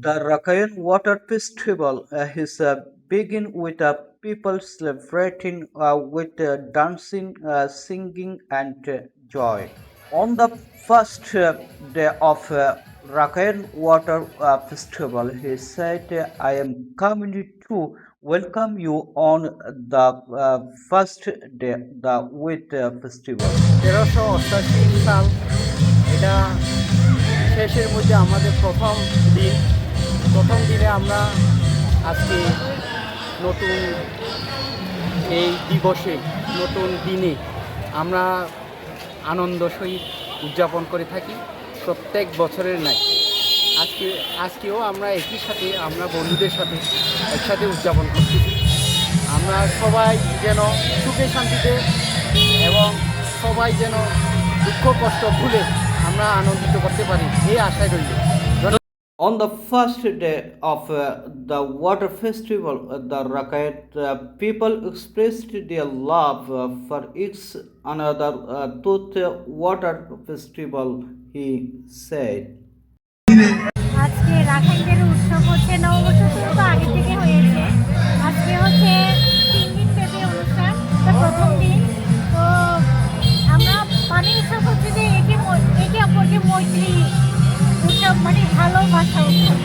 The Rakayan Water Festival is begin with people celebrating with dancing, singing, and joy. On the first day of Rakayan Water Festival, he said, "I am coming to welcome you on the first day the with festival." 1388 সাল এটা শেষের মধ্যে আমাদের প্রথম দিনে আমরা আজকে নতুন এই দিবসে নতুন দিনে আমরা আনন্দ সহিত উদযাপন করে থাকি প্রত্যেক বছরের ন্যায়। আজকেও আমরা একই সাথে আমরা বন্ধুদের সাথে একসাথে উদযাপন করতেছি। আমরা সবাই যেন সুখে শান্তিতে এবং সবাই যেন দুঃখ কষ্ট ভুলে আমরা আনন্দিত করতে পারি এই আশায় রইল। On the first day of the water festival, the Rakhine people expressed their love for each another to the water festival, he said. আজকে রাখাইনদের উৎসব হচ্ছে নববর্ষ শুরু তো আগে থেকে হয়েছে। আজকে হচ্ছে 3 দিন ব্যাপী অনুষ্ঠান, প্রথম দিন। তো আমরা পানি উৎসব হচ্ছে যে একে অপরকে মৈত্রী উৎসব, মানে ভালোবাসা উৎসব।